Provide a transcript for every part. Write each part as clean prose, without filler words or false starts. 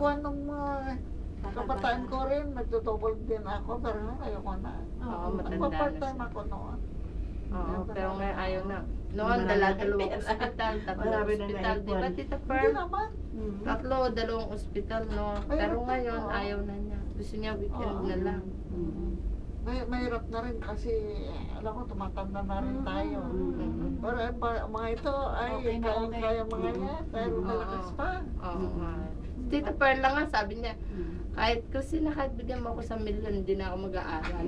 kuha nung kabataan ko rin, nagtutubol din ako, pero ayoko na. Oo, matanda na Nagpa-part-time siya. ako noon. Oo, pero ngayon ayaw na. Noon, dalawang ospital, tatlong Marami na ospital. Di ba, naipon. Tita Hindi Pearl? naman. Tatlo, dalawang ospital, no? Pero ngayon, ayaw na niya. Gusto niya weekend na lang. Mahirap na rin kasi, alam ko, tumatanda na rin tayo. Pero mga ito, ay, Okay na, okay. kaya mga yan, pero malakas pa. Oo nga. Tita Pearl lang nga, sabi niya, kahit kasi kahit bigyan mo ako sa milyon, hindi na ako mag-aaral.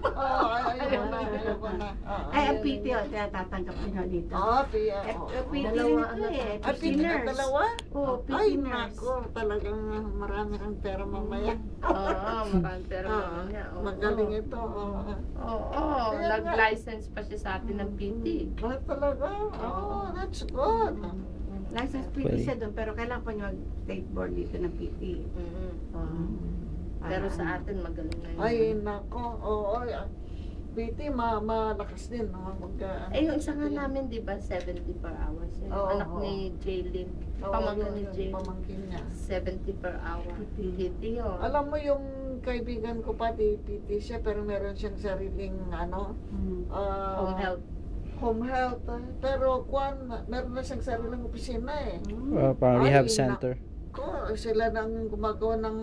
Oo, ayoko na. Ay, ang PT, tatanggap niyo dito. Oo, PT rin Dalawa, ito eh. Ay, PT nurse. dalawa? Oo, PT Ay, nurse. nako, talagang marami kang pera mamaya. Oo, makang pero naman niya. Oo. Magaling ito. Oo, nag-license pa siya sa atin ng PT. Bakit talaga? Oh, that's good. License PT siya doon, pero kailangan pa niyo mag-state board dito ng PT. Pero sa atin, magaling na yun. Ay, nako. Oo, PT, malakas din. Eh, yung isa nga namin, di ba, 70 per hour siya. Oo, Anak oo. ni Jaylin. Pamangkin ni Jaylin. Pamangkin niya. 70 per hour. PT yun. Alam mo yung kaibigan ko pa, PT siya, pero meron siyang sariling, Home health. home health. Pero meron na siyang sariling opisina eh. Parang rehab Ay, center. Sila nang gumagawa ng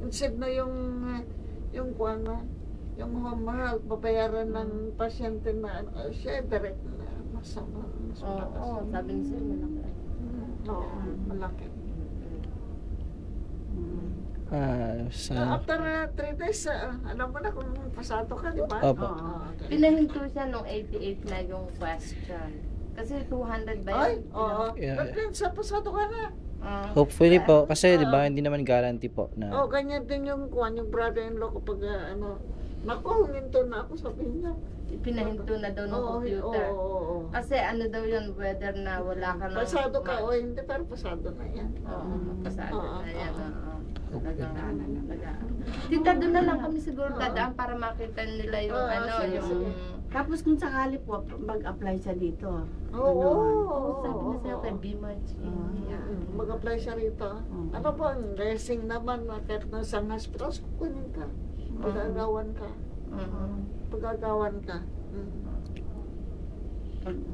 instead na yung home health, babayaran ng pasyente na siya direct na mas malakas. Oo, sabi niya sa'yo, malaki. Oo, malaki. Sa After 3 days, alam mo na kung pasado ka, di ba? Opo. Okay. Pinahinto siya nung 88 na yung question. Kasi 200 ba Ay, yun? oo. Yeah. But sa pasado ka na. hopefully po, kasi di ba hindi naman guarantee po na Ganyan din yung brother-in-law ko pag naku, huminto na ako, sabi niya. Pinahinto na daw ng computer. Oo. Kasi ano daw yun, whether na wala ka ng... Pasado ka, o hindi, pero pasado na yan. Oo, pasado Oo, na yan. oo. Oo. Tita, doon na lang kami siguro dadaan para makita nila yung sige, yung... sige. Tapos kung sakali po, mag-apply siya dito. Oo. Sabi na sa'yo kay Bimaj. Mag-apply siya rito. Ano po, ang nursing naman, kahit nasa hospital, kukunin ka. Pag-agawan ka. Pag-agawan ka.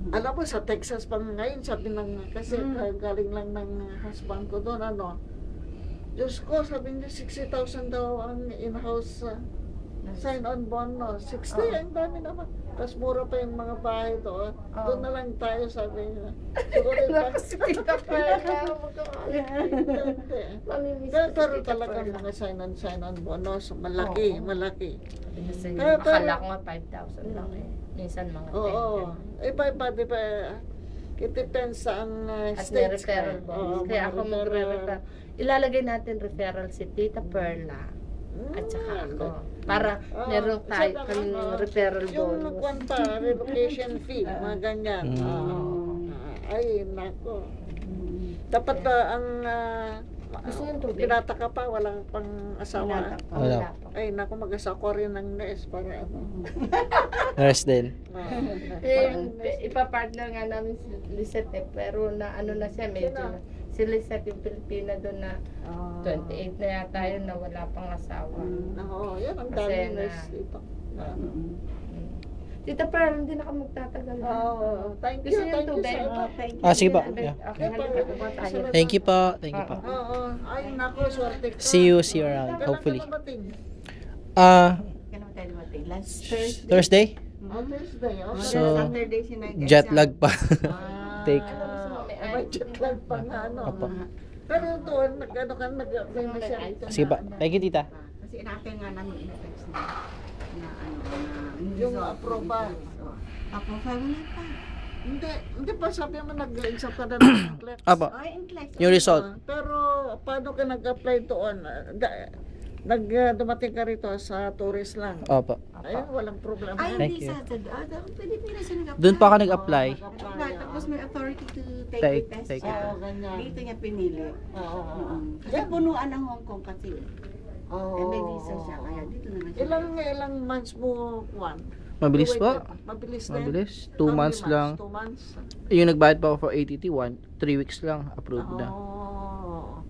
Alam mo, sa Texas pa ngayon, sabi kasi galing lang ng husband ko doon, Diyos ko, sabi niya, 60,000 daw ang in-house sign-on bonus. 60, ang dami naman. Tapos mura pa yung mga bahay doon. Doon na lang tayo, sabi niya. Siguro yung Tita Pearl. pero talaga mga sign-on bonus, malaki. Kasi Pero- akala ko nga 5,000 lang eh. Minsan mga 10. Oo. Iba-iba, di ba? It depends sa ang At may states referral ka. bonus. Kaya ako magre-refer. Ilalagay natin referral si Tita Perla at saka ako. Para meron tayo kaming referral Yung bonus. kwanta, relocation fee, mga ganyan. Ay, nako. Dapat ang Gusto yung tubig? pinata ka pa, walang pang asawa. Wala. Ay, nako, mag-asawa ko rin ng nurse para nurse din. Ipapartner nga namin si Lisette eh, pero na ano na siya, medyo na. Si Lisette yung Pilipina doon na 28 na yata yun na wala pang asawa. Oo, yan ang Kasi daming na- nurse dito. Tita Pearl, hindi na ka magtatagal. Thank you, Gusto niyo thank you tubig? so much. Thank you. Sige po. Okay, Yeah. halika po tayo. Thank you po. Thank you po. Oo, ay nako, swerte ka. See you around, hopefully. Kailan ka dumating? Kailan tayo dumating? Last Thursday. Thursday? Thursday, okay. So, Saturday siya nag-exam. Jet lag pa. Take. May jet lag pa nga, Opo. Pero doon, nag-apply na siya rito. Sige po. Thank you, tita. Kasi inaantay nga namin in-text na Yung approval. Approval na pa. Hindi pa sabi mo nag-exam ka na ng NCLEX. Apo. Ay, in-text. Yung result. Pero paano ka nag-apply doon? Dumating ka rito sa tourist lang. Opo. Ayun, walang problema. Ay, Thank hindi you. sa Pilipinas siya nag-apply. Doon pa ako nag-apply. Apply, tapos may authority to take Take- the test take siya. Oo, ganyan. Dito niya pinili. Oo. Kasi punuan ng Hong Kong kasi. Oo. Eh, may visa siya, kaya dito na lang siya. Ilang months mo, Juan? Mabilis po. Mabilis din? Mabilis. How 2 many months lang. 2 months? Yung nagbayad pa ako for ATT, 3 weeks lang. Approved na. Oo.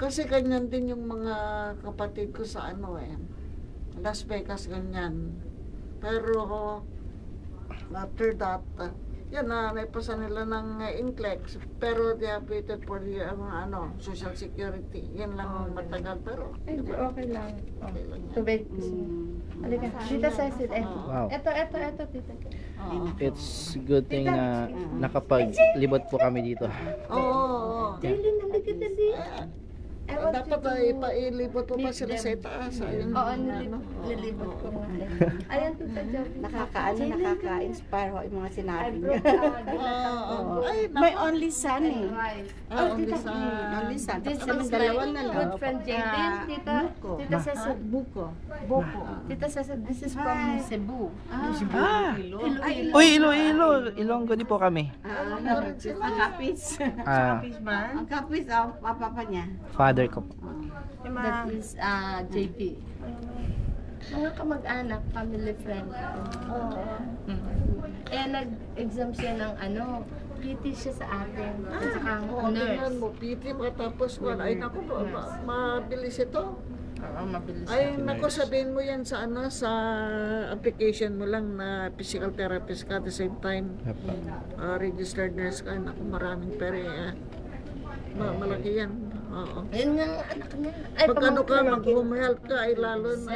Kasi ganyan din yung mga kapatid ko sa Las Vegas, ganyan. Pero after that, yan na, naipasa nila ng NCLEX. Pero they have waited for the Social Security. Yan lang matagal. Pero, Ay, okay lang. okay lang yan. Tubig. Halika. Tita Cecil, Wow. Ito, tita. Oo. It's good thing na nakapaglibot po kami dito. Oo. Jaylin, halika dali. I want Dapat you to ay pailibot mo pa meet sila them. sa itaas. Ayun, Oo, ano. nilibot ko nga. Ayan, Tita Joby. Nakaka-inspire ho yung mga I sinabi broke niya. Oo. Ay, May only son eh. rice. only sa... Only son. This Tapos is dalawang my na good lang. friend Jaylin. Tita Cecil. Buko. Tita Cecil, this is from Cebu. Uy, Ilonggo din po kami. Ang kapis. Ang kapis ang papa niya. Father ko po. That is JP. Mga kamag-anak, family friend. Eh, nag-exam siya ng PT siya sa atin. At saka Tingnan nurse. mo, PT matapos wala. Ay, naku, mabilis ito. Oo, mabilis. Ay, naku, sabihin mo yan sa sa application mo lang na physical therapist ka at the same time. Registered nurse ka. Naku, maraming pera. Malaki yan. Oo. Ayun nga ang anak niya. Ay, Pag ano ka, mag-home health ka, ay lalo na.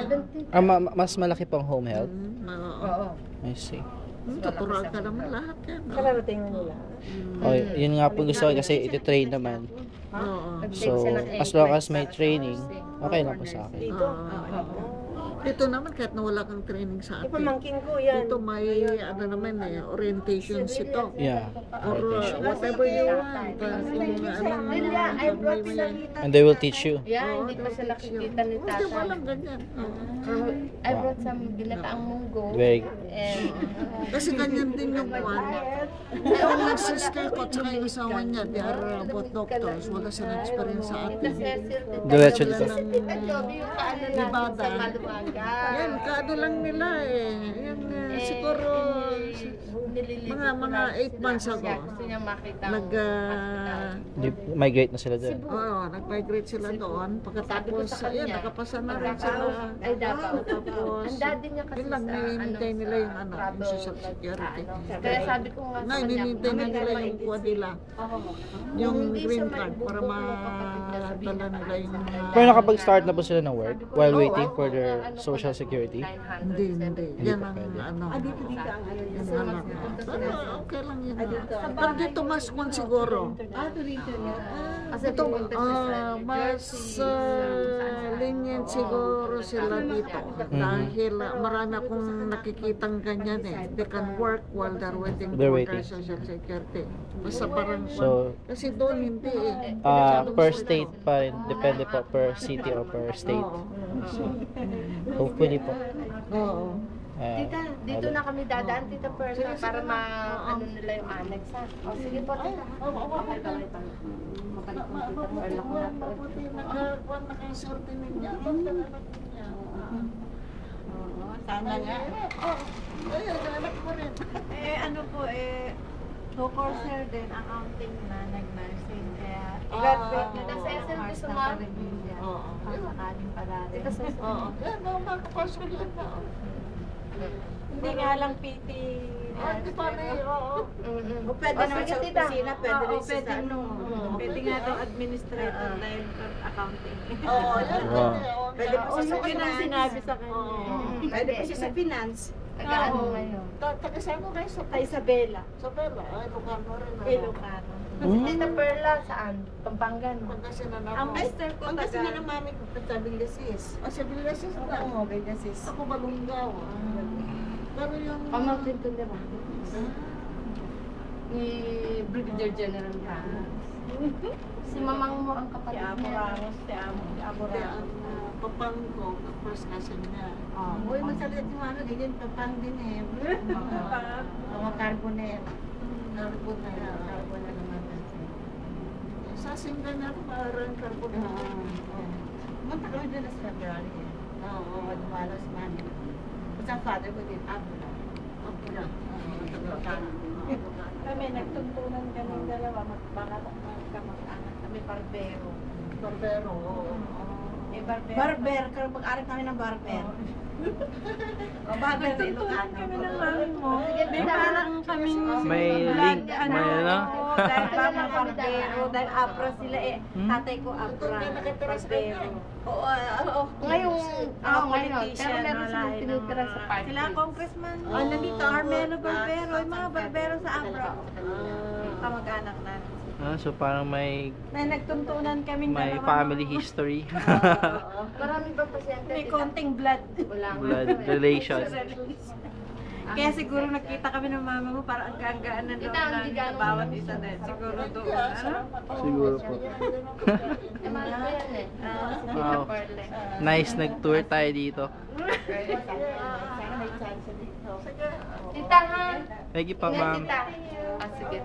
70. Mas malaki pang home health. Oo. Oo. I see. Tuturuan ka naman lahat yan. Kararating mo nila. Oh, yun nga po gusto ko kasi iti-train naman. Oo. So, as long as may training, okay lang po sa akin. Dito naman, kahit na wala kang training sa atin. Pamangkin ko yan. Dito may, naman orientations ito. Yeah. Or whatever you want. And they will teach you. Yeah, hindi pa siya nakikita ni Hindi Tata. walang ganyan. I brought some ginataang munggo. Very good. And Kasi ganyan din yung one. Yung sister ko at saka yung asawa niya, they are both doctors. Wala silang experience sa Tita atin. Cecil, Diretso dito. Tita Joby, yung paano natin sa Maluwaga. Yan, kaano lang nila Yan, siguro mga 8 months ago. Gusto niya makita Migrate na sila doon. Nag-migrate sila doon. Pagkatapos, Sabi ko sa kanya, nakapasa na rin sila. Ay, dapat. Tapos, Ang daddy niya kasi yun lang, sa hinihintay nila yung yung travel, social security. Kaya sabi ko nga sa Ngayon, kanya, hinihintay na nila yung kuha nila. Yung Hindi green siya card para madala nila yung Pero nakapag-start na po sila ng work while waiting for their social security? Hindi. Yan ang Dito ang ano niya. yung anak. Pero okay lang yun. Pero dito mas kung siguro. Dito niya. Kasi Ito, pumunta siya sa New mas Jersey, lenient siguro sila dito. Dahil marami akong nakikitang ganyan They can work while they're waiting They're for waiting. their social security. Basta parang, So, kasi doon hindi per state pa rin. Depende po per city or per state. Oo. Hopefully po. Oo. Tita, dito na kami dadaan, Tita Perla, para ma-ano nila yung annex, ha? O, sige po, Tita. Okay, bye. Mabalik mo, Tita Perla, ko na to. Mabuti nakasorte ninyo. Anak niya. Sana nga. Ayun, anak mo rin. Ano po co-courser din, accounting na, nag-nursing. Kaya, graduate na daw sa SM gusto mo? Oo. Sakaling pala rin. Tita Cecil. Oo. Yan, makakapasok lang na. Hindi nga lang PT. Hindi pa na oo. O pwede O, naman sige, sa tita. opisina, pwede rin sa pwede, ano. Pwede nga daw administrator dahil accounting. Oo, yan. Wow. Pwede po sa Yun ang finance. sinabi sa kanya. Pwede po siya sa finance. Nag-ano ngayon? Taga-saan mo kayo sa Sa Isabela. Sa Bella? Ay, Lucano rin. Ilocano. Si Tita Perla, saan? Pampanga, no? Pagkasi na Ang naman. mister ko Ang kasi na taga... ng mami ko, sa Villasis. Sa Villasis na. Oo, Villasis. Ako Balungaw. Pero yung... Pamangkin ko nila. Ni Brigadier General Ramos. Si mamang mo ang Si kapatid Amo niya. Ramos, si Amo Hindi, Ramos. ang papang ko, ang first cousin niya. Uy, magsalit yung mami, ganyan, papang din eh. Mga carbonera. Carbonera naman kasi. Sa Singa na ako, maaaring carbon. Punta kami doon sa February eh. Oo, dumalo si mami. Kasi ang father ko din, Abula. Abula. Kami nagtuntunan kami dalawa, magkamag-anak kami, Barbero. Barbero. Eh, barbero. Barber, kaya mag-ari kami ng barber. O, barber din Nagtuntunan Ilocano. kami ng mami mo. Sige, Eh, parang kaming May link, may ano? Dahil pa mga barbero, dahil apra sila eh. Hmm? Tatay ko apra, barbero. Oo, oo. Ngayong, Mga ngayon, pero politician, meron wala silang eh, tinitira ng sa mga- party. Sila congressman. Oh. Nandito, Carmelo Barbero. Yung mga barbero sa apra. Kamag-anak na. Ah, so parang may May nagtuntunan kami family history. Marami ba pasyente? May tita? konting blood. Wala nga. Blood relation. Kaya siguro nakita kami ng mama mo para ang gaan ng loob Tita, hindi namin sa ganun. bawat isa dahil siguro doon. Ano? Siguro po. Eh, mahal ko yan eh. Wow. Tita Perle. Nice nag-tour tayo dito. Perle, sana may chance dito. Tita ha? Thank you pa, Ingat, ma'am. tita. Ah, sige.